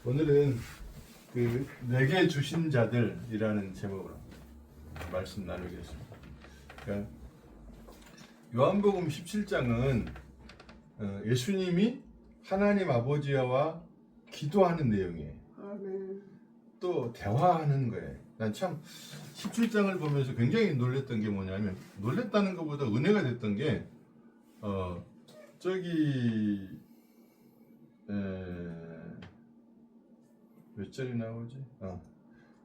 오늘은 그 내게 주신 자들이라는 제목으로 말씀 나누겠습니다. 그러니까 요한복음 17장은 예수님이 하나님 아버지와 기도하는 내용이에요. 또 대화하는 거예요. 난 참 17장을 보면서 굉장히 놀랬던 게 뭐냐면, 놀랬다는 것보다 은혜가 됐던 게 저기 몇 절이 나오지?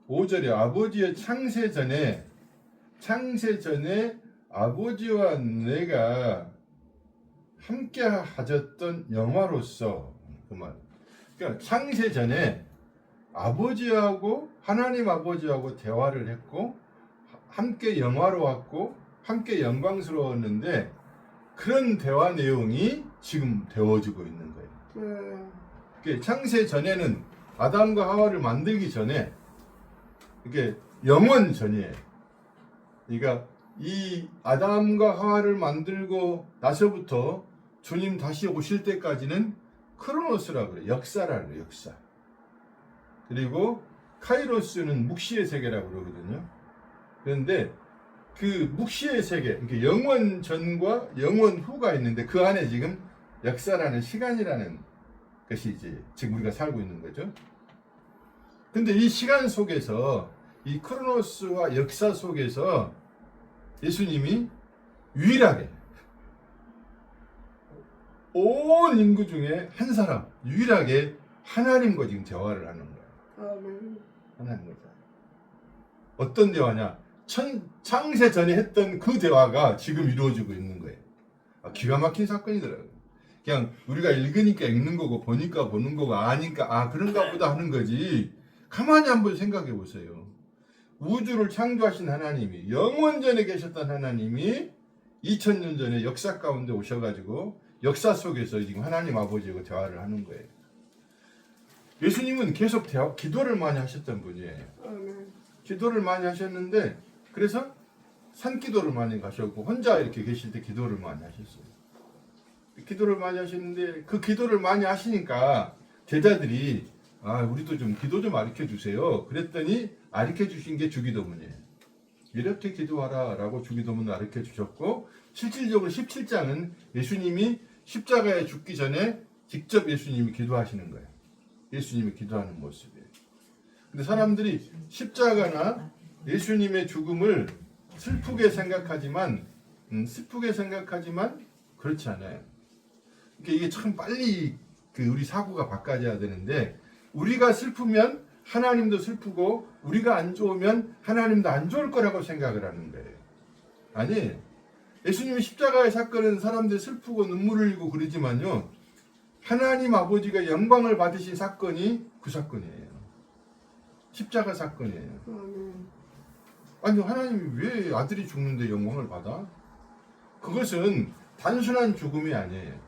5절에 아버지의 창세 전에 아버지와 내가 함께 하셨던 영화로서, 그 말. 그러니까 창세 전에 하나님 아버지하고 대화를 했고 함께 영화로웠고 함께 영광스러웠는데, 그런 대화 내용이 지금 되어지고 있는 거예요. 그러니까 창세 전에는 아담과 하와를 만들기 전에, 이게 영원 전이에요. 그러니까 이 아담과 하와를 만들고 나서부터 주님 다시 오실 때까지는 크로노스라고 그래요. 역사라고 그래요. 역사. 그리고 카이로스는 묵시의 세계라고 그러거든요. 그런데 그 묵시의 세계, 그러니까 영원 전과 영원 후가 있는데, 그 안에 지금 역사라는 시간이라는 것이 이제 지금 우리가 살고 있는 거죠. 근데 이 시간 속에서, 이 크로노스와 역사 속에서 예수님이 유일하게 온 인구 중에 한 사람, 유일하게 하나님과 지금 대화를 하는 거예요. 하나님과. 어떤 대화냐? 창세 전에 했던 그 대화가 지금 이루어지고 있는 거예요. 기가 막힌 사건이더라고요. 그냥 우리가 읽으니까 읽는 거고, 보니까 보는 거고, 아니까 그런가 보다 하는 거지. 가만히 한번 생각해 보세요. 우주를 창조하신 하나님이, 영원전에 계셨던 하나님이 2000년 전에 역사 가운데 오셔가지고 역사 속에서 지금 하나님 아버지하고 대화를 하는 거예요. 예수님은 계속 기도를 많이 하셨던 분이에요. 기도를 많이 하셨는데, 그래서 산기도를 많이 가셨고, 혼자 이렇게 계실 때 기도를 많이 하셨어요. 기도를 많이 하셨는데, 그 기도를 많이 하시니까 제자들이 우리도 좀 기도 좀 가르쳐 주세요. 그랬더니 가르쳐 주신 게 주기도문이에요. 이렇게 기도하라 라고 주기도문을 가르쳐 주셨고, 실질적으로 17장은 예수님이 십자가에 죽기 전에 직접 예수님이 기도하시는 거예요. 예수님이 기도하는 모습이에요. 근데 사람들이 십자가나 예수님의 죽음을 슬프게 생각하지만 그렇지 않아요. 그러니까 이게 참 빨리 우리 사고가 바꿔져야 되는데, 우리가 슬프면 하나님도 슬프고, 우리가 안 좋으면 하나님도 안 좋을 거라고 생각을 하는 거예요. 아니, 예수님의 십자가의 사건은 사람들이 슬프고 눈물을 흘리고 그러지만요, 하나님 아버지가 영광을 받으신 사건이 그 사건이에요. 십자가 사건이에요. 아니, 하나님이 왜 아들이 죽는데 영광을 받아? 그것은 단순한 죽음이 아니에요.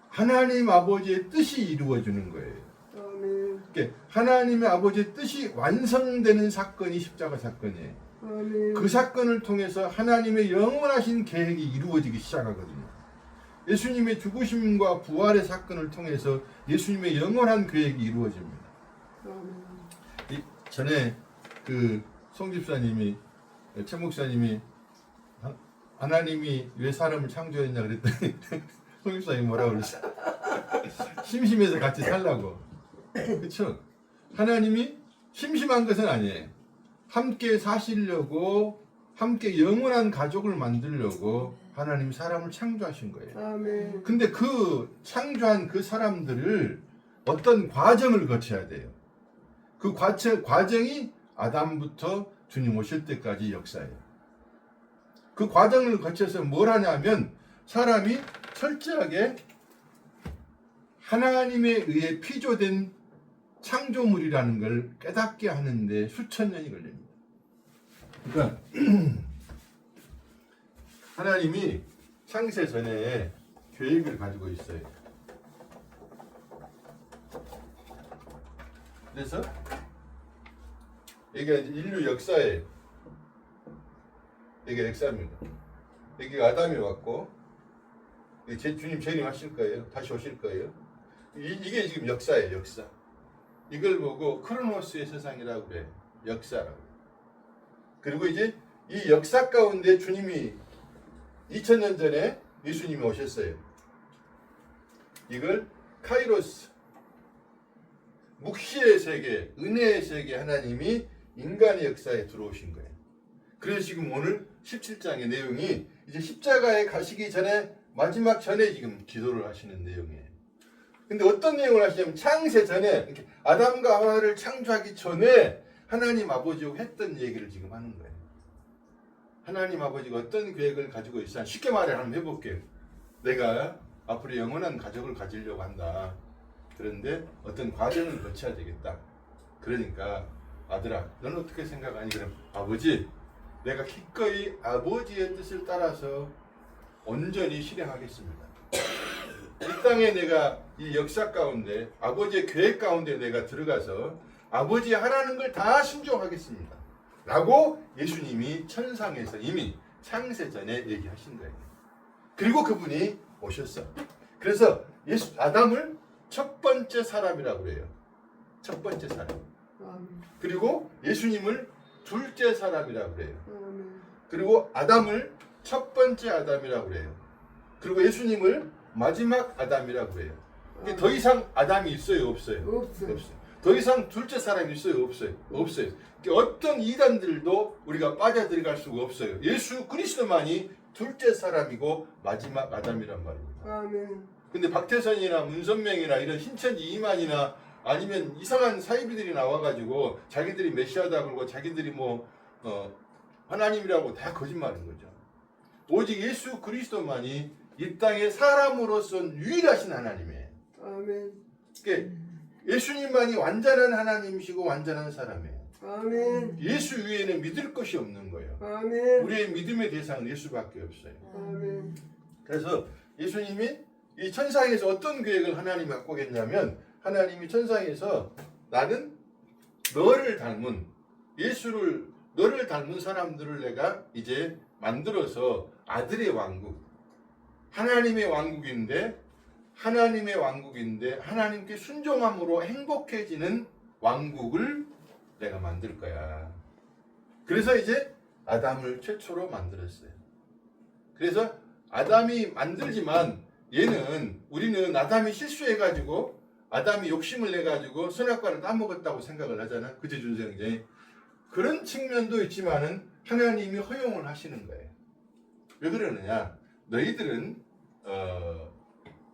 하나님 아버지의 뜻이 이루어지는 거예요. 그러니까 하나님의 아버지의 뜻이 완성되는 사건이 십자가 사건이에요. 그 사건을 통해서 하나님의 영원하신 계획이 이루어지기 시작하거든요. 예수님의 죽으심과 부활의 사건을 통해서 예수님의 영원한 계획이 이루어집니다. 전에 송 집사님이, 최 목사님이 하나님이 왜 사람을 창조했냐 그랬더니 송 집사님이 뭐라고 그랬어요? 심심해서 같이 살라고. 그렇죠? 하나님이 심심한 것은 아니에요. 함께 사시려고, 함께 영원한 가족을 만들려고 하나님이 사람을 창조하신 거예요. 근데 그 창조한 그 사람들을 어떤 과정을 거쳐야 돼요. 그 과정이 아담부터 주님 오실 때까지 역사예요. 그 과정을 거쳐서 뭘 하냐면, 사람이 철저하게 하나님에 의해 피조된 창조물이라는 걸 깨닫게 하는데 수천 년이 걸립니다. 그러니까 하나님이 창세 전에 계획을 가지고 있어요. 그래서 이게 인류 역사에, 이게 역사입니다. 여기가 아담이 왔고, 주님 재림하실 거예요. 다시 오실 거예요. 이게 지금 역사예요. 역사. 이걸 보고 크로노스의 세상이라고 그래. 역사라고. 그리고 이제 이 역사 가운데 주님이 2000년 전에 예수님이 오셨어요. 이걸 카이로스, 묵시의 세계, 은혜의 세계 하나님이 인간의 역사에 들어오신 거예요. 그래서 지금 오늘 17장의 내용이 이제 십자가에 가시기 전에 마지막 전에 지금 기도를 하시는 내용이에요. 근데 어떤 내용을 하시냐면 창세 전에 아담과 하와를 창조하기 전에 하나님 아버지하고 했던 얘기를 지금 하는 거예요. 하나님 아버지가 어떤 계획을 가지고 있어? 쉽게 말해 한번 해볼게요. 내가 앞으로 영원한 가족을 가지려고 한다. 그런데 어떤 과정을 거쳐야 되겠다. 그러니까 아들아, 너는 어떻게 생각하니? 그럼 아버지, 내가 기꺼이 아버지의 뜻을 따라서 온전히 실행하겠습니다. 이 땅에 내가 이 역사 가운데 아버지의 계획 가운데 내가 들어가서 아버지 하라는 걸 다 순종하겠습니다. 라고 예수님이 천상에서 이미 창세 전에 얘기하신 거예요. 그리고 그분이 오셨어. 그래서 아담을 첫 번째 사람이라고 그래요. 첫 번째 사람. 그리고 예수님을 둘째 사람이라고 그래요. 그리고 아담을 첫 번째 아담이라고 그래요. 그리고 예수님을 마지막 아담이라고 그래요. 더 이상 아담이 있어요, 없어요? 없어요. 더 이상 둘째 사람이 있어요, 없어요? 없어요. 어떤 이단들도 우리가 빠져들어갈 수가 없어요. 예수 그리스도만이 둘째 사람이고 마지막 아담이란 말입니다. 아멘. 근데 박태선이나 문선명이나 이런 신천지 이만이나 아니면 이상한 사이비들이 나와가지고 자기들이 메시아다 그러고 자기들이 하나님이라고 다 거짓말인 거죠. 오직 예수 그리스도만이 이 땅에 사람으로서 유일하신 하나님이에요. 아멘. 그러니까 예수님만이 완전한 하나님이시고 완전한 사람이에요. 아멘. 예수 위에는 믿을 것이 없는 거예요. 아멘. 우리의 믿음의 대상은 예수밖에 없어요. 아멘. 그래서 예수님이 이 천상에서 어떤 계획을 하나님이 갖고 계셨냐면 하나님이 천상에서 나는 너를 닮은 너를 닮은 사람들을 내가 이제 만들어서 아들의 왕국, 하나님의 왕국인데 하나님께 순종함으로 행복해지는 왕국을 내가 만들 거야. 그래서 이제 아담을 최초로 만들었어요. 그래서 아담이 만들지만 우리는 아담이 실수해가지고 아담이 욕심을 내가지고 선악과를 따먹었다고 생각을 하잖아. 그치 준성이? 그런 측면도 있지만은 하나님이 허용을 하시는 거예요. 왜 그러느냐? 너희들은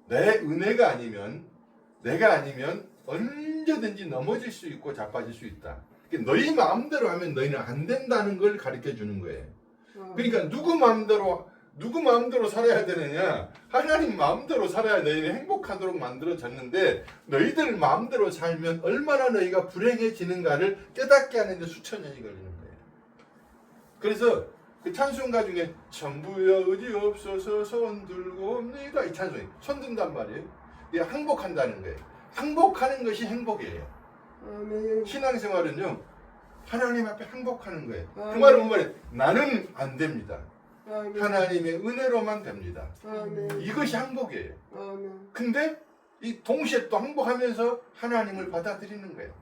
내 은혜가 아니면 내가 아니면 언제든지 넘어질 수 있고 자빠질 수 있다. 그러니까 너희 마음대로 하면 너희는 안 된다는 걸 가르쳐 주는 거예요. 그러니까 누구 마음대로 살아야 되느냐? 하나님 마음대로 살아야 너희는 행복하도록 만들어졌는데 너희들 마음대로 살면 얼마나 너희가 불행해지는가를 깨닫게 하는데 수천 년이 걸리는 거예요. 그래서 그 찬송가 중에 전부여 의지 없어서 손 들고 옵니다. 이 찬송이 손 든단 말이에요. 이게 항복한다는 거예요. 항복하는 것이 행복이에요. 아멘. 신앙생활은요 하나님 앞에 항복하는 거예요. 아멘. 그 말은 뭔 말이에요? 나는 안 됩니다. 아멘. 하나님의 은혜로만 됩니다. 아멘. 이것이 항복이에요. 아멘. 근데 이 동시에 또 항복하면서 하나님을 받아들이는 거예요.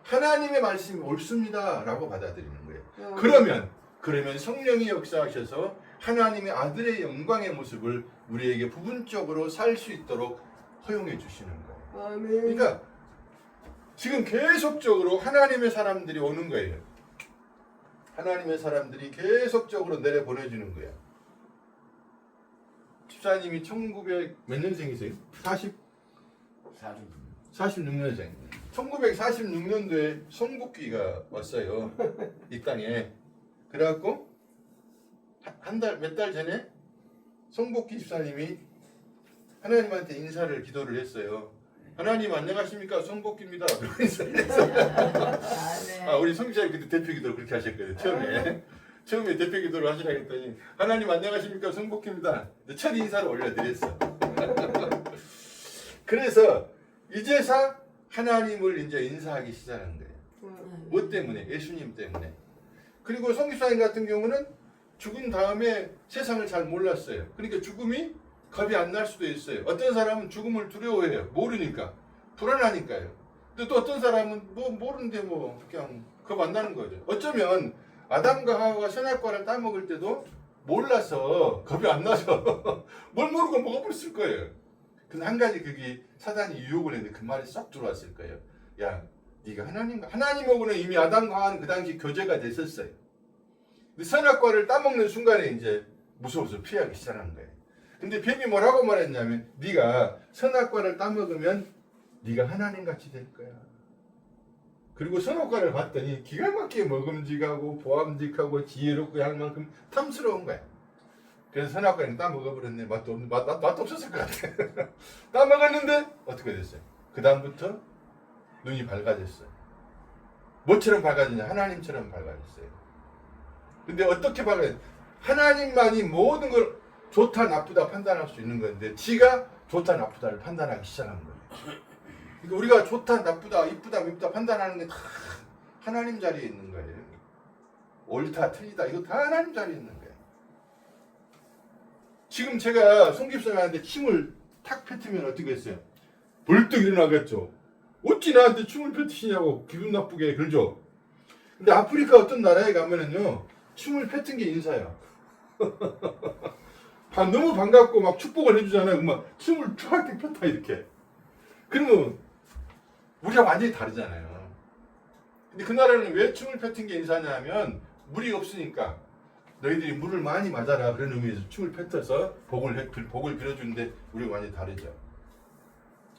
하나님의 말씀이 옳습니다 라고 받아들이는 거예요. 아멘. 그러면 성령이 역사하셔서 하나님의 아들의 영광의 모습을 우리에게 부분적으로 살 수 있도록 허용해 주시는 거예요. 아멘. 그러니까 지금 계속적으로 하나님의 사람들이 오는 거예요. 하나님의 사람들이 계속적으로 내려보내주는 거예요. 집사님이 1900 몇 년생이세요? 46년생. 1946년도에 송복기가 왔어요. 이 땅에. 그래갖고 몇 달 전에 송복기 집사님이 하나님한테 기도를 했어요. 하나님 안녕하십니까? 송복기입니다. 그러고 인사를 했어요. 우리 송 집사님 그때 대표 기도를 그렇게 하셨거든요. 처음에 대표 기도를 하시라 했더니 하나님 안녕하십니까? 송복기입니다. 첫 인사를 올려드렸어. 그래서 이제서 하나님을 이제 인사하기 시작한 거예요. 뭐 때문에? 예수님 때문에. 그리고 송 집사님 같은 경우는 죽은 다음에 세상을 잘 몰랐어요. 그러니까 죽음이 겁이 안 날 수도 있어요. 어떤 사람은 죽음을 두려워해요. 모르니까. 불안하니까요. 근데 또 어떤 사람은 뭐 모르는데 뭐 그냥 겁 안 나는 거죠. 어쩌면 아담과 하와가 선악과를 따먹을 때도 몰라서 겁이 안 나서 뭘 모르고 먹어버렸을 거예요. 근데 한 가지 그게 사단이 유혹을 했는데 그 말이 쏙 들어왔을 거예요. 야, 네가 하나님하고는 이미 아담과 하와는 그 당시 교제가 됐었어요. 근데 선악과를 따먹는 순간에 이제 무서워서 피하기 시작한 거예요. 근데 뱀이 뭐라고 말했냐면 네가 선악과를 따먹으면 네가 하나님같이 될 거야. 그리고 선악과를 봤더니 기가 막히게 먹음직하고 보암직하고 지혜롭고 할 만큼 탐스러운 거야. 그래서 선악과는 따먹어버렸네. 맛도 없었을 것 같아. 따먹었는데 어떻게 됐어요? 그 다음부터 눈이 밝아졌어요. 뭐처럼 밝아지냐? 하나님처럼 밝아졌어요. 근데 어떻게 밝아졌냐? 하나님만이 모든 걸 좋다 나쁘다 판단할 수 있는 건데 지가 좋다 나쁘다를 판단하기 시작한 거예요. 그러니까 우리가 좋다 나쁘다 이쁘다 밉다 판단하는 게 다 하나님 자리에 있는 거예요. 옳다 틀리다 이거 다 하나님 자리에 있는 거예요. 지금 제가 송집사님한테 침을 탁 뱉으면 어떻게 했어요? 벌떡 일어나겠죠. 어찌 나한테 침을 뱉으시냐고 기분 나쁘게 그러죠. 근데 아프리카 어떤 나라에 가면은요 침을 뱉은 게 인사야. 너무 반갑고 막 축복을 해주잖아요. 막 침을 쫙 뱉다 이렇게. 그러면 우리가 완전히 다르잖아요. 근데 그 나라는 왜 춤을 뱉은 게 인사냐면 물이 없으니까 너희들이 물을 많이 맞아라 그런 의미에서 춤을 뱉어서 복을 빌어주는데 우리가 완전히 다르죠.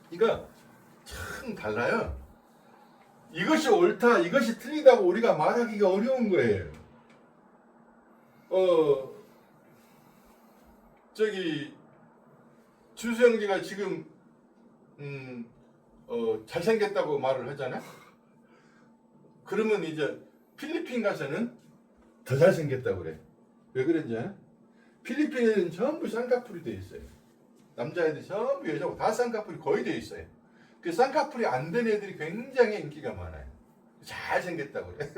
그러니까 참 달라요. 이것이 옳다 이것이 틀리다고 우리가 말하기가 어려운 거예요. 저기 준수 형제가 지금 잘생겼다고 말을 하잖아요. 그러면 이제 필리핀 가서는 더 잘생겼다고 그래. 왜 그런지 아요? 필리핀에는 전부 쌍꺼풀이 돼 있어요. 남자애들 전부 여자고 다 쌍꺼풀이 거의 돼 있어요. 그 쌍꺼풀이 안 된 애들이 굉장히 인기가 많아요. 잘생겼다고 그래.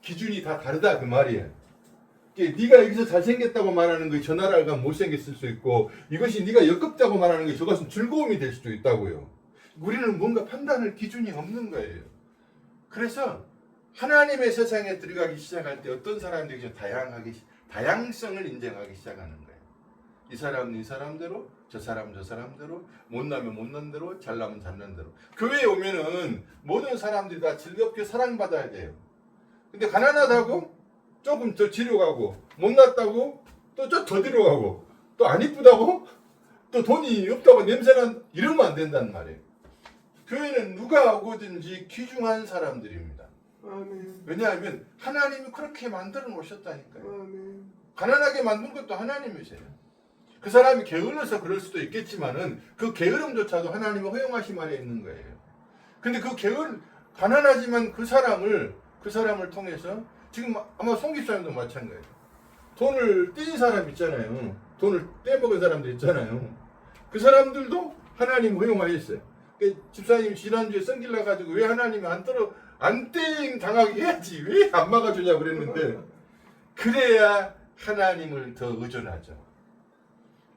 기준이 다 다르다 그 말이에요. 네가 여기서 잘생겼다고 말하는 게 저 나라를 가면 못생겼을 수 있고 이것이 네가 역겹다고 말하는 게 저것은 즐거움이 될 수도 있다고요. 우리는 뭔가 판단할 기준이 없는 거예요. 그래서 하나님의 세상에 들어가기 시작할 때 어떤 사람들이 좀 다양성을 인정하기 시작하는 거예요. 이 사람은 이 사람대로 저 사람은 저 사람대로 못나면 못난 대로 잘나면 잘난 대로 교회에 오면은 모든 사람들이 다 즐겁게 사랑받아야 돼요. 근데 가난하다고 조금 더 뒤로 가고 못났다고 또 좀 더 뒤로 가고 또 안 이쁘다고 또 돈이 없다고 냄새난 이러면 안 된다는 말이에요. 교회는 누가 오든지 귀중한 사람들입니다. 아멘. 왜냐하면 하나님이 그렇게 만들어 놓으셨다니까요. 아멘. 가난하게 만든 것도 하나님이세요. 그 사람이 게을러서 그럴 수도 있겠지만은 그 게으름조차도 하나님의 허용하심 아래 있는 거예요. 근데 그 가난하지만 그 사람을 통해서 지금 아마 송집사님도 마찬가지예요. 돈을 떼인 사람 있잖아요. 돈을 떼먹은 사람들 있잖아요. 그 사람들도 하나님 허용하셨어요. 집사님 지난주에 성질 나가지고 왜 하나님이 안 떼임 당하게 해야지 왜 안 막아주냐고 그랬는데 그래야 하나님을 더 의존하죠.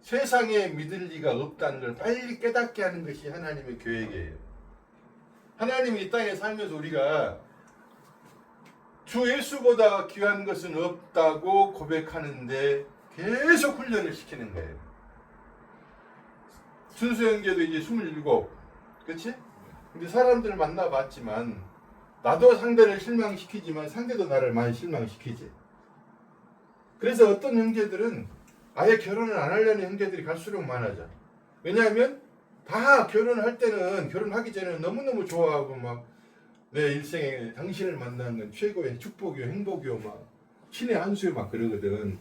세상에 믿을 리가 없다는 걸 빨리 깨닫게 하는 것이 하나님의 계획이에요. 하나님이 이 땅에 살면서 우리가 주 예수보다 귀한 것은 없다고 고백하는데 계속 훈련을 시키는 거예요. 준수 형제도 이제 27, 그렇지? 근데 사람들을 만나봤지만 나도 상대를 실망시키지만 상대도 나를 많이 실망시키지. 그래서 어떤 형제들은 아예 결혼을 안 하려는 형제들이 갈수록 많아져. 왜냐하면 다 결혼할 때는 결혼하기 전에 너무너무 좋아하고 막 내 일생에 당신을 만나는 건 최고의 축복이요 행복이요 막 신의 한 수요 막 그러거든.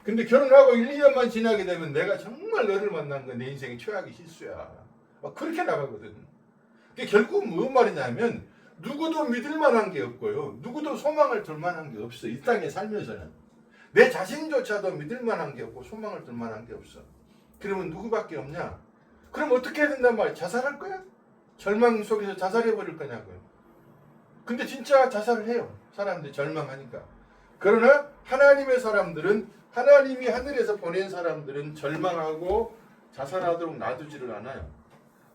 근데 결혼하고 1, 2년만 지나게 되면 내가 정말 너를 만난 건 내 인생의 최악의 실수야. 막 그렇게 나가거든. 그게 결국 무슨 말이냐면 누구도 믿을 만한 게 없고요. 누구도 소망을 둘 만한 게 없어. 이 땅에 살면서는. 내 자신조차도 믿을 만한 게 없고 소망을 둘 만한 게 없어. 그러면 누구밖에 없냐? 그럼 어떻게 해야 된단 말이야? 자살할 거야? 절망 속에서 자살해버릴 거냐고요. 근데 진짜 자살을 해요. 사람들이 절망하니까. 그러나 하나님의 사람들은 하나님이 하늘에서 보낸 사람들은 절망하고 자살하도록 놔두지를 않아요.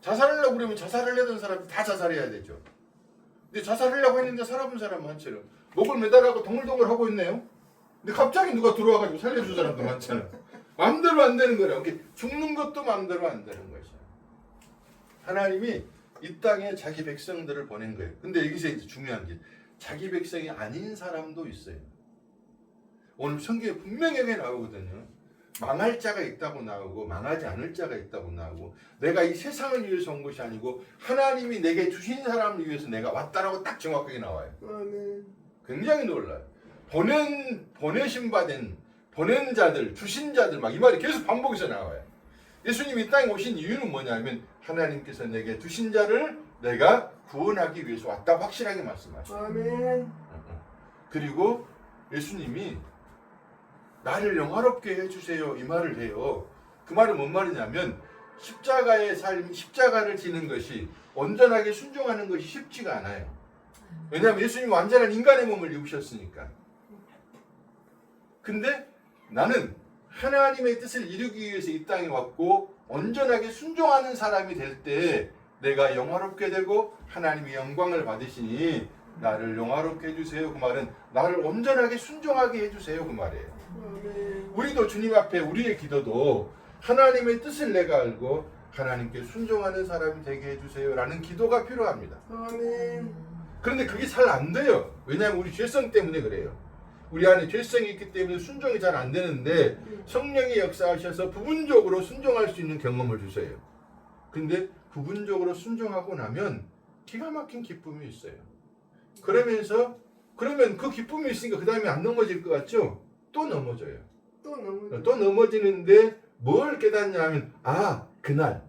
자살하려고 그러면 자살을 하던 사람이 다 자살해야 되죠. 근데 자살하려고 했는데 살아본 사람 많잖아. 목을 매달아고 동글동글 하고 있네요. 근데 갑자기 누가 들어와가지고 살려준 사람도 많잖아. 마음대로 안 되는 거라. 죽는 것도 마음대로 안 되는 것이야. 하나님이 이 땅에 자기 백성들을 보낸 거예요. 근데 여기서 이제 중요한 게 자기 백성이 아닌 사람도 있어요. 오늘 성경에 분명하게 나오거든요. 망할 자가 있다고 나오고 망하지 않을 자가 있다고 나오고 내가 이 세상을 위해서 온 것이 아니고 하나님이 내게 주신 사람을 위해서 내가 왔다라고 딱 정확하게 나와요. 굉장히 놀라요. 보내신 바된 보낸 자들, 주신 자들 막 이 말이 계속 반복해서 나와요. 예수님이 이 땅에 오신 이유는 뭐냐면 하나님께서 내게 주신 자를 내가 구원하기 위해서 왔다 확실하게 말씀하셔요. 아멘. 그리고 예수님이 나를 영화롭게 해주세요 이 말을 해요. 그 말은 뭔 말이냐면 십자가의 삶, 십자가를 지는 것이 온전하게 순종하는 것이 쉽지가 않아요. 왜냐하면 예수님이 완전한 인간의 몸을 입으셨으니까. 근데 나는 하나님의 뜻을 이루기 위해서 이 땅에 왔고 온전하게 순종하는 사람이 될 때 내가 영화롭게 되고 하나님이 영광을 받으시니 나를 영화롭게 해주세요. 그 말은 나를 온전하게 순종하게 해주세요. 그 말이에요. 우리도 주님 앞에 우리의 기도도 하나님의 뜻을 내가 알고 하나님께 순종하는 사람이 되게 해주세요 라는 기도가 필요합니다. 그런데 그게 잘 안 돼요. 왜냐하면 우리 죄성 때문에 그래요. 우리 안에 죄성이 있기 때문에 순종이 잘 안 되는데 성령이 역사하셔서 부분적으로 순종할 수 있는 경험을 주세요. 근데 부분적으로 순종하고 나면 기가 막힌 기쁨이 있어요. 그러면 그 기쁨이 있으니까 그 다음에 안 넘어질 것 같죠? 또 넘어져요. 또 넘어지는데 뭘 깨닫냐면 그날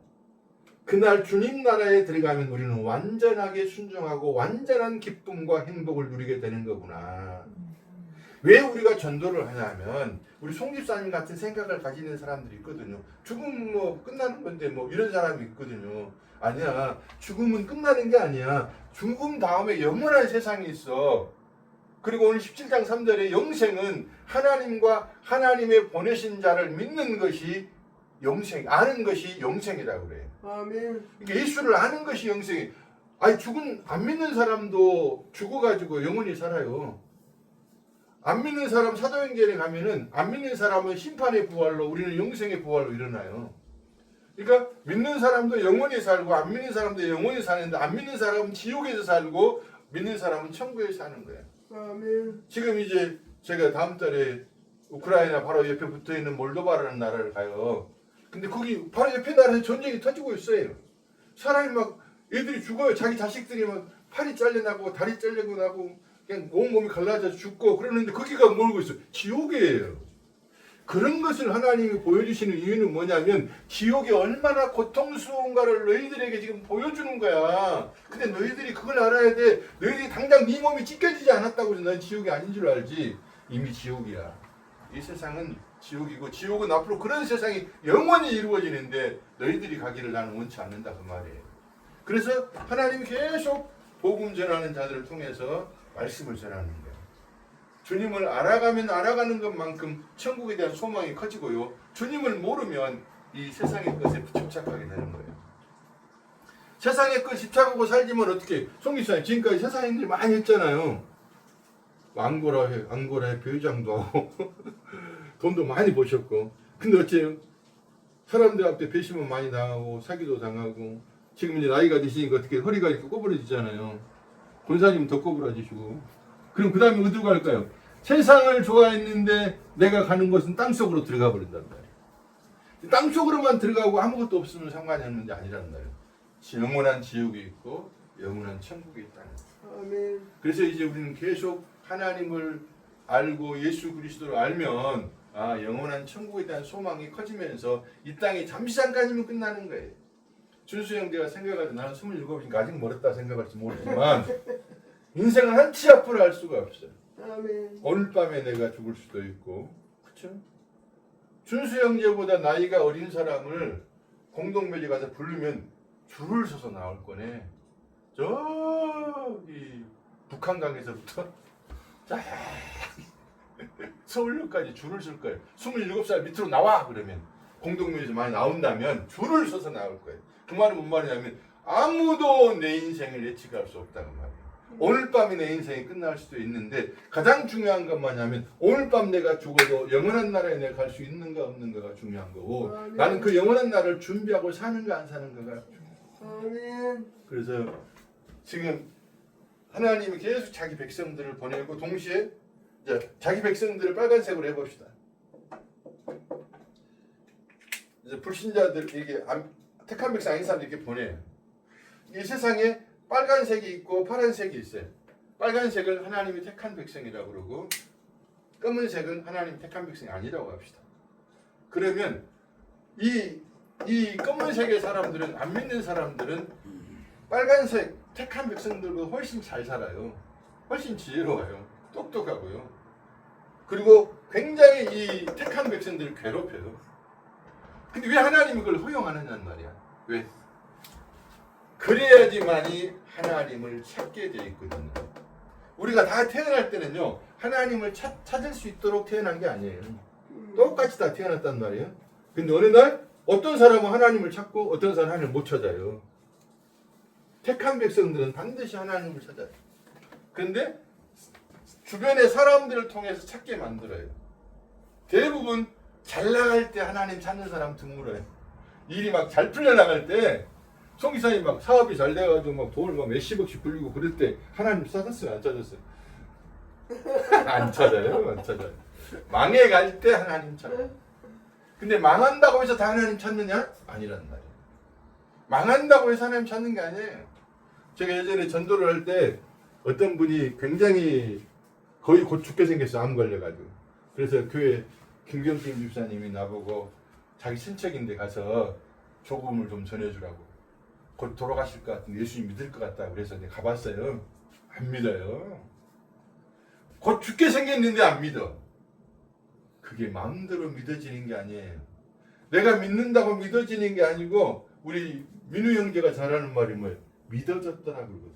주님 나라에 들어가면 우리는 완전하게 순종하고 완전한 기쁨과 행복을 누리게 되는 거구나. 왜 우리가 전도를 하냐면 우리 송 집사님 같은 생각을 가지는 사람들이 있거든요. 죽으면 뭐 끝나는 건데 뭐 이런 사람이 있거든요. 아니야. 죽음은 끝나는 게 아니야. 죽음 다음에 영원한 세상이 있어. 그리고 오늘 17장 3절에 영생은 하나님과 하나님의 보내신 자를 믿는 것이 영생, 아는 것이 영생이라고 그래요. 아멘. 그러니까 예수를 아는 것이 영생이. 아니 안 믿는 사람도 죽어가지고 영원히 살아요. 안 믿는 사람 사도행전에 가면은 안 믿는 사람은 심판의 부활로 우리는 영생의 부활로 일어나요. 그러니까 믿는 사람도 영원히 살고 안 믿는 사람도 영원히 사는데 안 믿는 사람은 지옥에서 살고 믿는 사람은 천국에서 사는 거예요. 아멘. 지금 이제 제가 다음 달에 우크라이나 바로 옆에 붙어 있는 몰도바라는 나라를 가요. 근데 거기 바로 옆에 나라에서 전쟁이 터지고 있어요. 사람이 막 애들이 죽어요. 자기 자식들이 막 팔이 잘려나고 다리 잘리고 나고 그냥 온몸이 갈라져서 죽고 그러는데 거기가 몰고 있어요. 지옥이에요. 그런 것을 하나님이 보여주시는 이유는 뭐냐면 지옥이 얼마나 고통스러운가를 너희들에게 지금 보여주는 거야. 근데 너희들이 그걸 알아야 돼. 너희들이 당장 네 몸이 찢겨지지 않았다고 해서 넌 지옥이 아닌 줄 알지. 이미 지옥이야. 이 세상은 지옥이고 지옥은 앞으로 그런 세상이 영원히 이루어지는데 너희들이 가기를 나는 원치 않는다 그 말이에요. 그래서 하나님이 계속 복음 전하는 자들을 통해서 말씀을 전하는 거예요. 주님을 알아가면 알아가는 것만큼 천국에 대한 소망이 커지고요. 주님을 모르면 이 세상의 것에 집착하게 되는 거예요. 세상의 것 집착하고 살지만 어떻게? 송기사님 지금까지 세상 일 많이 했잖아요. 앙고라에 배우장도 하고 돈도 많이 버셨고. 근데 어째요? 사람들 앞에 배신만 많이 당하고 사기도 당하고 지금 이제 나이가 드시니까 어떻게 허리가 이렇게 꼬부러지잖아요. 권사님 더 꼬부라지시고. 그럼 그 다음에 어디로 갈까요? 세상을 좋아했는데 내가 가는 곳은 땅속으로 들어가 버린단 말이에요. 땅속으로만 들어가고 아무것도 없으면 상관이 없는 게 아니란 말이에요. 영원한 지옥이 있고 영원한 천국이 있다는 거예요. 아멘. 그래서 이제 우리는 계속 하나님을 알고 예수 그리스도를 알면 영원한 천국에 대한 소망이 커지면서 이 땅이 잠시 잠깐이면 끝나는 거예요. 준수 형제가 생각할 때 나는 27이니까 아직 멀었다 생각할지 모르지만 인생은 한치 앞으로 할 수가 없어요. 아멘. 오늘 밤에 내가 죽을 수도 있고, 그렇죠? 준수 형제보다 나이가 어린 사람을 공동묘지 가서 부르면 줄을 서서 나올 거네. 저기 북한강에서부터 서울역까지 줄을 설 거예요. 27살 밑으로 나와 그러면 공동묘에서 많이 나온다면 줄을 서서 나올 거예요. 그 말은 뭔 말이냐면 아무도 내 인생을 예측할 수 없다는 말이에요. 오늘 밤이 내 인생이 끝날 수도 있는데 가장 중요한 건 뭐냐면 오늘 밤 내가 죽어도 영원한 나라에 내가 갈 수 있는가 없는가가 중요한 거고 나는 그 영원한 나라를 준비하고 사는가 안 사는가가 아멘. 그래서 지금 하나님이 계속 자기 백성들을 보내고 동시에 이제 자기 백성들을 빨간색으로 해봅시다. 이제 불신자들 이게 택한 백성 아닌 사람들 이렇게 보내요. 이 세상에 빨간색이 있고 파란색이 있어요. 빨간색을 하나님이 택한 백성이라고 그러고 검은색은 하나님 택한 백성이 아니라고 합시다. 그러면 이 검은색의 사람들은 안 믿는 사람들은 빨간색 택한 백성들보다 훨씬 잘 살아요. 훨씬 지혜로워요. 똑똑하고요. 그리고 굉장히 이 택한 백성들을 괴롭혀요. 근데 왜 하나님이 그걸 허용하느냐는 말이야. 왜? 그래야지만이 하나님을 찾게 돼 있거든요. 우리가 다 태어날 때는요. 하나님을 찾을 수 있도록 태어난 게 아니에요. 똑같이 다 태어났단 말이에요. 근데 어느 날 어떤 사람은 하나님을 찾고 어떤 사람은 하나님을 못 찾아요. 택한 백성들은 반드시 하나님을 찾아요. 그런데 주변의 사람들을 통해서 찾게 만들어요. 대부분 잘 나갈 때 하나님 찾는 사람 드물어요. 일이 막 잘 풀려나갈 때 송 기사님 막 사업이 잘 돼가지고 막 돈을 막 몇십억씩 굴리고 그럴 때 하나님 찾았어요? 안 찾았어요? 안 찾아요. 안 찾아요. 망해갈 때 하나님 찾아요. 근데 망한다고 해서 다 하나님 찾느냐? 아니란 말이에요. 망한다고 해서 하나님 찾는 게 아니에요. 제가 예전에 전도를 할 때 어떤 분이 굉장히 거의 곧 죽게 생겼어요. 암 걸려가지고. 그래서 교회 김경필 집사님이 나보고 자기 친척인데 가서 조금을 좀 전해주라고. 곧 돌아가실 것 같은데 예수님 믿을 것 같다. 그래서 내가 가봤어요. 안 믿어요. 곧 죽게 생겼는데 안 믿어. 그게 마음대로 믿어지는 게 아니에요. 내가 믿는다고 믿어지는 게 아니고 우리 민우 형제가 잘하는 말이 뭐예요? 믿어졌더라 그러거든요.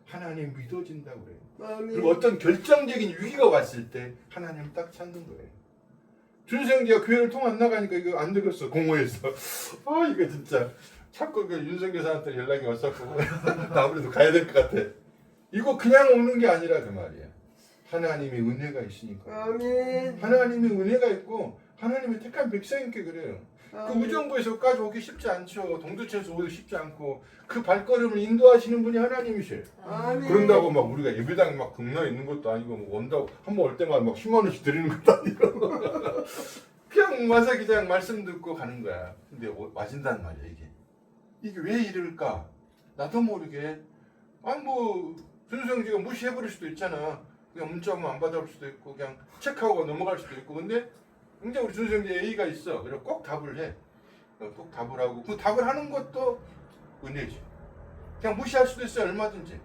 하나님 믿어진다고 그래요. 아멘. 그리고 어떤 결정적인 위기가 왔을 때 하나님 딱 찾는 거예요. 준성이가 교회를 통 안 나가니까 이거 안 되겠어. 공모해서. 이거 진짜 자꾸 그 윤성 교사한테 연락이 왔었고 나 아무래도 가야 될 것 같아. 이거 그냥 오는 게 아니라 그 말이야. 하나님의 은혜가 있으니까. 아멘. 하나님의 은혜가 있고 하나님의 택한 백성이니까 그래요. 그 아멘. 우정부에서까지 오기 쉽지 않죠. 동두천에서 오기 쉽지 않고 그 발걸음을 인도하시는 분이 하나님이셔요. 아멘. 그런다고 막 우리가 예배당 막 근무에 있는 것도 아니고 뭐 온다고 한 번 올 때마다 막 10만 원씩 드리는 것도 아니고 그냥 와서 그냥 말씀 듣고 가는 거야. 근데 와진단 말이야 이게. 이게 왜 이럴까? 나도 모르게 뭐 준수형제가 무시해버릴 수도 있잖아. 그냥 문자 오면 안 받아올 수도 있고 그냥 체크하고 넘어갈 수도 있고 근데 굉장히 우리 준수형제 예의가 있어. 그래서 꼭 답을 해. 꼭 답을 하고 그 답을 하는 것도 은혜지. 그냥 무시할 수도 있어요. 얼마든지.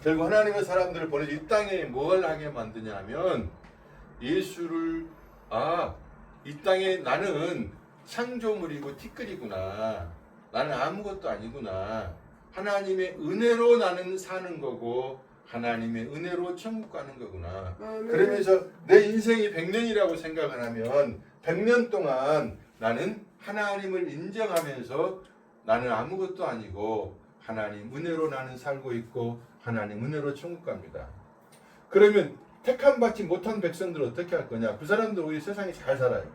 결국 하나님의 사람들을 보내서 이 땅에 뭘 하게 만드냐면 예수를 이 땅에 나는 창조물이고 티끌이구나. 나는 아무것도 아니구나. 하나님의 은혜로 나는 사는 거고 하나님의 은혜로 천국 가는 거구나. 아멘. 그러면서 내 인생이 100년이라고 생각을 하면 100년 동안 나는 하나님을 인정하면서 나는 아무것도 아니고 하나님 은혜로 나는 살고 있고 하나님 은혜로 천국 갑니다. 그러면 택함 받지 못한 백성들 어떻게 할 거냐? 그 사람들 우리 세상에 잘 살아요.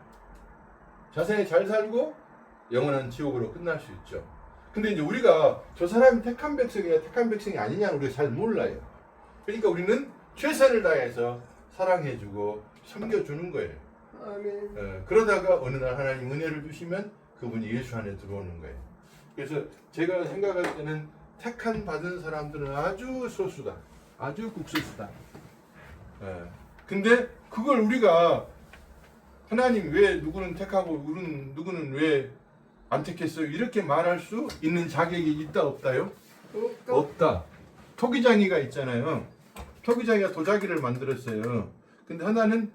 세상에 잘 살고 영원한 지옥으로 끝날 수 있죠. 근데 이제 우리가 저 사람이 택한 백성이냐 택한 백성이 아니냐 우리가 잘 몰라요. 그러니까 우리는 최선을 다해서 사랑해주고 섬겨주는 거예요. 아멘. 그러다가 어느 날 하나님 은혜를 주시면 그분이 예수 안에 들어오는 거예요. 그래서 제가 생각할 때는 택한 받은 사람들은 아주 소수다. 아주 극소수다. 근데 그걸 우리가 하나님 왜 누구는 택하고 누구는 왜 안 택했어요? 이렇게 말할 수 있는 자격이 있다 없다요? 없다. 토기장이가 있잖아요. 토기장이가 도자기를 만들었어요. 근데 하나는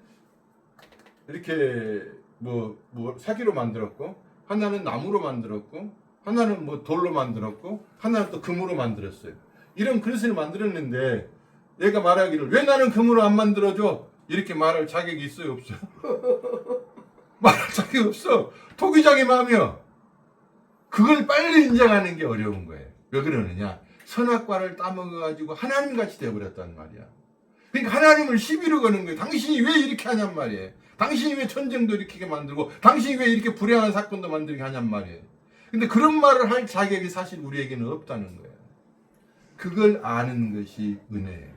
이렇게 뭐 사기로 만들었고 하나는 나무로 만들었고 하나는 뭐 돌로 만들었고 하나는 또 금으로 만들었어요. 이런 그릇을 만들었는데 내가 말하기를 왜 나는 금으로 안 만들어줘? 이렇게 말할 자격이 있어요 없어요? 말할 자격이 없어. 토기장의 마음이요. 그걸 빨리 인정하는 게 어려운 거예요. 왜 그러느냐? 선악과를 따먹어가지고 하나님같이 되어버렸단 말이야. 그러니까 하나님을 시비로 거는 거예요. 당신이 왜 이렇게 하냔 말이에요. 당신이 왜 전쟁도 일으키게 만들고 당신이 왜 이렇게 불행한 사건도 만들게 하냔 말이에요. 근데 그런 말을 할 자격이 사실 우리에게는 없다는 거예요. 그걸 아는 것이 은혜예요.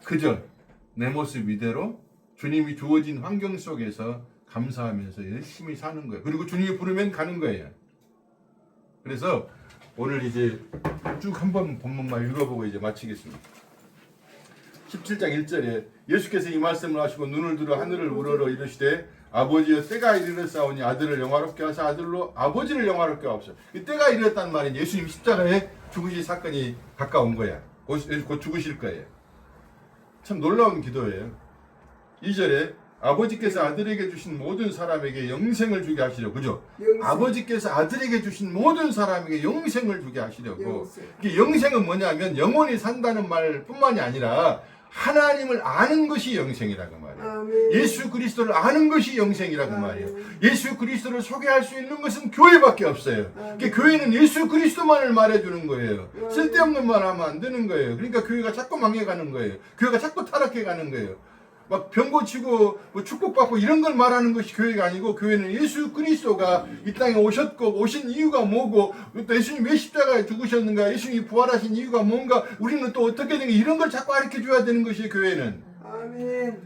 그저 내 모습 이대로 주님이 주어진 환경 속에서 감사하면서 열심히 사는 거예요. 그리고 주님이 부르면 가는 거예요. 그래서 오늘 이제 쭉 한번 본문만 읽어보고 이제 마치겠습니다. 17장 1절에 예수께서 이 말씀을 하시고 눈을 들어 하늘을 우러러 이르시되 아버지여 때가 이르렀사오니 아들을 영화롭게 하사 아들로 아버지를 영화롭게 하옵소서. 이 때가 이르렀단 말은 예수님 십자가에 죽으실 사건이 가까운 거야. 곧 죽으실 거예요. 참 놀라운 기도예요. 2절에 아버지께서 아들에게 주신 모든 사람에게 영생을 주게 하시려고. 그죠? 영생. 아버지께서 아들에게 주신 모든 사람에게 영생을 주게 하시려고. 영생. 이게 영생은 뭐냐면 영원히 산다는 말뿐만이 아니라 하나님을 아는 것이 영생이라고 말이에요. 아멘. 예수 그리스도를 아는 것이 영생이라고 아멘. 말이에요. 예수 그리스도를 소개할 수 있는 것은 교회밖에 없어요. 그러니까 교회는 예수 그리스도만을 말해주는 거예요. 쓸데없는 말 하면 안 되는 거예요. 그러니까 교회가 자꾸 망해가는 거예요. 교회가 자꾸 타락해가는 거예요. 막 병고치고 뭐 축복받고 이런 걸 말하는 것이 교회가 아니고, 교회는 예수 그리스도가 이 땅에 오셨고 오신 이유가 뭐고 또 예수님 왜 십자가에 죽으셨는가, 예수님이 부활하신 이유가 뭔가, 우리는 또 어떻게 되는가, 이런 걸 자꾸 가르쳐줘야 되는 것이 교회는. 아멘.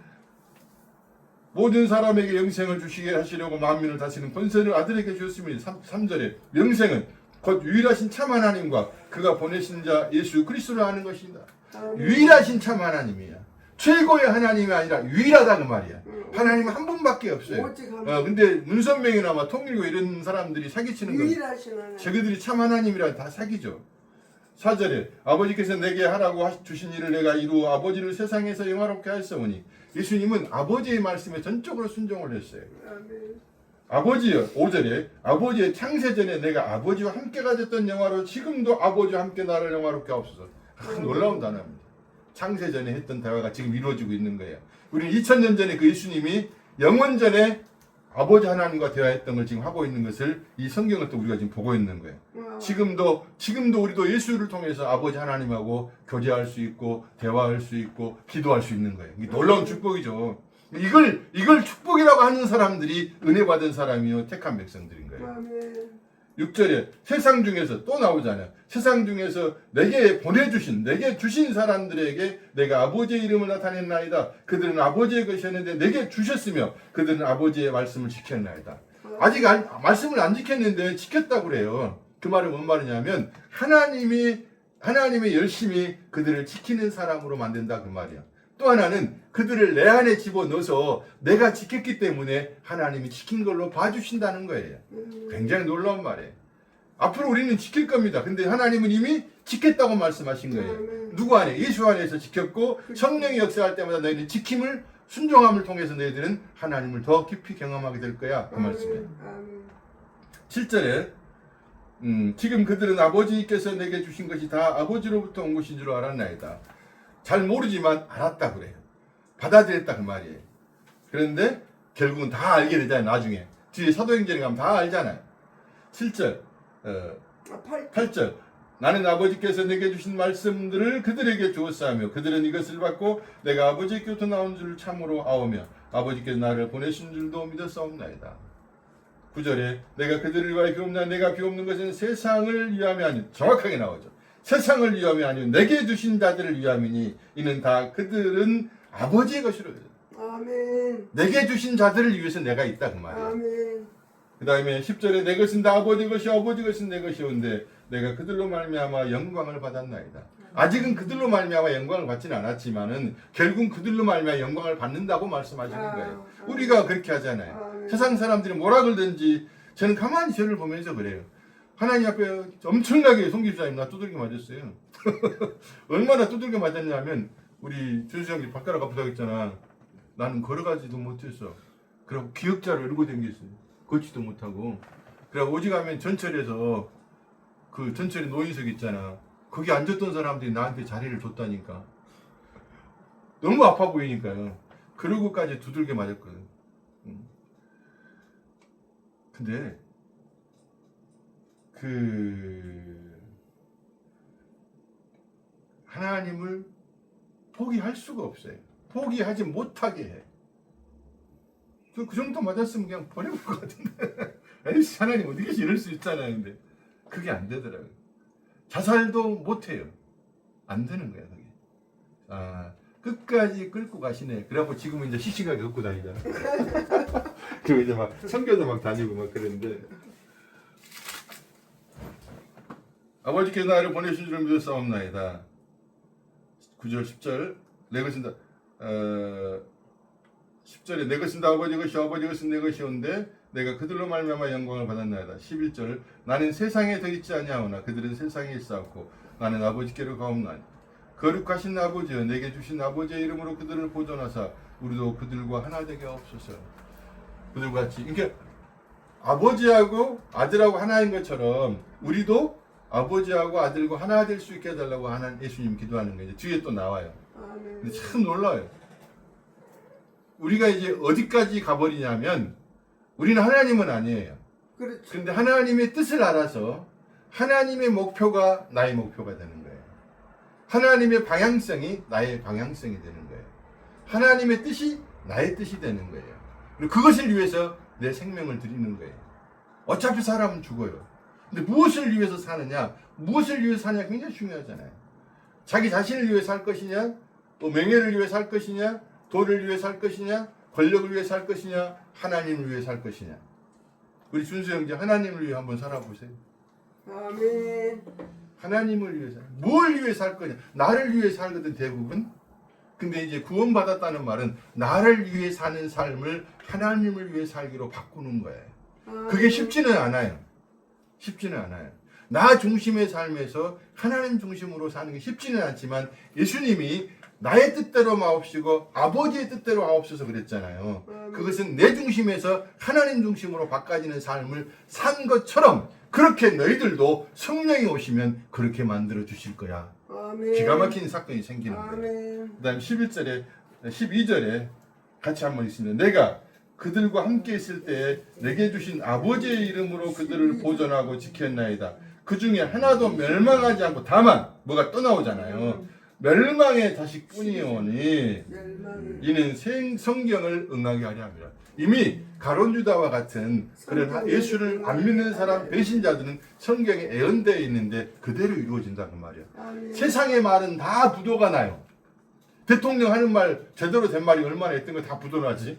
모든 사람에게 영생을 주시게 하시려고 만민을 다스리는 권세를 아들에게 주셨습니다. 3절에 영생은 곧 유일하신 참 하나님과 그가 보내신 자 예수 그리스도를 아는 것입니다. 아멘. 유일하신 참 하나님이야. 최고의 하나님이 아니라 유일하다 그 말이야. 하나님은 한 분밖에 없어요. 오직 한 분. 근데 문선명이나 막 통일교 이런 사람들이 사기치는 거, 유일하신 하나님. 저기들이 참 하나님이라 다 사기죠. 4절에 아버지께서 내게 하라고 주신 일을 내가 이루어 아버지를 세상에서 영화롭게 하였사오니, 예수님은 아버지의 말씀에 전적으로 순종을 했어요. 아멘. 아버지여, 5절에 아버지의 창세전에 내가 아버지와 함께 가졌던 영화로 지금도 아버지와 함께 나를 영화롭게 하옵소서. 놀라운 단어입니다. 창세전에 했던 대화가 지금 이루어지고 있는 거예요. 우리는 2000년 전에 그 예수님이 영원전에 아버지 하나님과 대화했던 걸 지금 하고 있는 것을 이 성경을 또 우리가 지금 보고 있는 거예요. 지금도 우리도 예수를 통해서 아버지 하나님하고 교제할 수 있고 대화할 수 있고 기도할 수 있는 거예요. 이게 놀라운 축복이죠. 이걸 축복이라고 하는 사람들이 은혜 받은 사람이요 택한 백성들인 거예요. 아멘. 6절에 세상 중에서 또 나오잖아요. 세상 중에서 내게 주신 사람들에게 내가 아버지의 이름을 나타냈나이다. 그들은 아버지의 것이었는데 내게 주셨으며 그들은 아버지의 말씀을 지켰나이다. 아직 말씀을 안 지켰는데 지켰다고 그래요. 그 말은 뭔 말이냐면 하나님의 열심히 그들을 지키는 사람으로 만든다 그 말이야. 또 하나는 그들을 내 안에 집어넣어서 내가 지켰기 때문에 하나님이 지킨 걸로 봐주신다는 거예요. 굉장히 놀라운 말이에요. 앞으로 우리는 지킬 겁니다. 근데 하나님은 이미 지켰다고 말씀하신 거예요. 누구 안에? 예수 안에서 지켰고, 성령이 역사할 때마다 너희는 지킴을, 순종함을 통해서 너희들은 하나님을 더 깊이 경험하게 될 거야. 그 말씀이에요. 7절에 지금 그들은 아버지께서 내게 주신 것이 다 아버지로부터 온 것인 줄 알았나이다. 잘 모르지만 알았다 그래요. 받아들였다 그 말이에요. 그런데 결국은 다 알게 되잖아요. 나중에 뒤에 사도행전에 가면 다 알잖아요. 7절 8절 나는 아버지께서 내게 주신 말씀들을 그들에게 주었사며 그들은 이것을 받고 내가 아버지께로부터 나온 줄 참으로 아오며 아버지께서 나를 보내신 줄도 믿었사옵나이다. 9절에 내가 그들을 위하여 비옵나 내가 비옵는 것은 세상을 위함이 아니, 정확하게 나오죠. 세상을 위함이 아니요 내게 주신 자들을 위함이니 이는 다 그들은 아버지의 것이로. 아멘. 내게 주신 자들을 위해서 내가 있다 그 말이에요. 아멘. 그 다음에 10절에 내 것은 다 아버지 것이 아버지 것은 내 것이온데 내가 그들로 말미암아 영광을 받았나이다. 아직은 그들로 말미암아 영광을 받지는 않았지만은 결국 그들로 말미암아 영광을 받는다고 말씀하시는 거예요. 우리가 그렇게 하잖아요. 세상 사람들이 뭐라 그러든지 저는 가만히 저를 보면서 그래요. 하나님 앞에 엄청나게 송기수사님 나 두들겨 맞았어요. 얼마나 두들겨 맞았냐면 우리 준수 형이 발가락 아프다고 했잖아. 나는 걸어가지도 못했어. 그리고 기역자를 이러고 댕겼어요. 걷지도 못하고. 그리고 오직하면 전철에서 그 전철에 노인석 있잖아. 거기 앉았던 사람들이 나한테 자리를 줬다니까. 너무 아파 보이니까요. 그러고까지 두들겨 맞았거든. 근데 하나님을 포기할 수가 없어요. 포기하지 못하게 해. 그 정도 맞았으면 그냥 버려볼 것 같은데. 에이씨, 하나님 어디 계시 이럴 수 있잖아요. 근데 그게 안 되더라고요. 자살도 못해요. 안 되는 거야, 그게. 끝까지 끌고 가시네. 그래갖고 지금은 이제 씩씩하게 걷고 다니잖아. 그리고 이제 막 선교도 막 다니고 막 그러는데. 아버지께서 나를 보내신 줄 믿어 싸움나이다. 9절 10절 내 것은 10절에 내 것은 다 아버지 것이 아버지 것은 내 것이온데 내가 그들로 말미암아 영광을 받았나이다. 11절 나는 세상에 더 있지 아니하오나 그들은 세상에 있사옵고 나는 아버지께로 가옵나니 거룩하신 아버지여 내게 주신 아버지의 이름으로 그들을 보존하사 우리도 그들과 하나 되게 하옵소서. 그들과 같이 그러니까 아버지하고 아들하고 하나인 것처럼 우리도 아버지하고 아들과 하나 될 수 있게 해달라고 하는 예수님 기도하는 거예요. 뒤에 또 나와요. 근데 참 놀라워요. 우리가 이제 어디까지 가버리냐면 우리는 하나님은 아니에요. 그렇죠. 근데 하나님의 뜻을 알아서 하나님의 목표가 나의 목표가 되는 거예요. 하나님의 방향성이 나의 방향성이 되는 거예요. 하나님의 뜻이 나의 뜻이 되는 거예요. 그리고 그것을 위해서 내 생명을 드리는 거예요. 어차피 사람은 죽어요. 근데 무엇을 위해서 사느냐, 무엇을 위해서 사느냐 굉장히 중요하잖아요. 자기 자신을 위해 살 것이냐, 또 명예를 위해 살 것이냐, 돈을 위해 살 것이냐, 권력을 위해 살 것이냐, 하나님을 위해 살 것이냐. 우리 준수 형제 하나님을 위해 한번 살아보세요. 아멘. 하나님을 위해서 뭘 위해 살 거냐? 나를 위해 살거든 대부분. 근데 이제 구원받았다는 말은 나를 위해 사는 삶을 하나님을 위해 살기로 바꾸는 거예요. 그게 쉽지는 않아요. 쉽지는 않아요. 나 중심의 삶에서 하나님 중심으로 사는 게 쉽지는 않지만 예수님이 나의 뜻대로 마옵시고 아버지의 뜻대로 하옵소서 그랬잖아요. 그것은 내 중심에서 하나님 중심으로 바꿔지는 삶을 산 것처럼 그렇게 너희들도 성령이 오시면 그렇게 만들어 주실 거야. 아멘. 기가 막힌 사건이 생기는 거예요. 아멘. 그 다음 11절에 12절에 같이 한번 있습니다. 내가 그들과 함께 있을 때에 내게 주신 아버지의 이름으로 그들을 보존하고 지켰나이다. 그 중에 하나도 멸망하지 않고 다만 뭐가 또 나오잖아요. 멸망의 자식뿐이오니 이는 성경을 응하게 하려 합니다. 이미 가론유다와 같은 그런 예수를 안 믿는 사람 배신자들은 성경에 예언되어 있는데 그대로 이루어진다는 말이야. 세상의 말은 다 부도가 나요. 대통령 하는 말 제대로 된 말이 얼마나 했던 거 다 부도나지.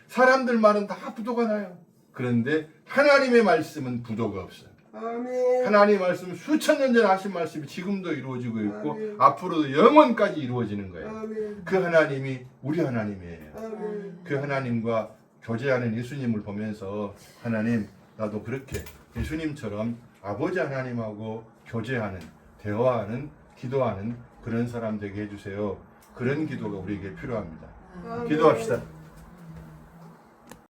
사람들 말은 다 부도가 나요. 그런데 하나님의 말씀은 부도가 없어요. 아멘. 하나님의 말씀은 수천 년 전에 하신 말씀이 지금도 이루어지고 있고 아멘. 앞으로도 영원까지 이루어지는 거예요. 아멘. 그 하나님이 우리 하나님이에요. 아멘. 그 하나님과 교제하는 예수님을 보면서 하나님 나도 그렇게 예수님처럼 아버지 하나님하고 교제하는 대화하는 기도하는 그런 사람 되게 해주세요. 그런 기도가 우리에게 필요합니다. 아멘. 기도합시다.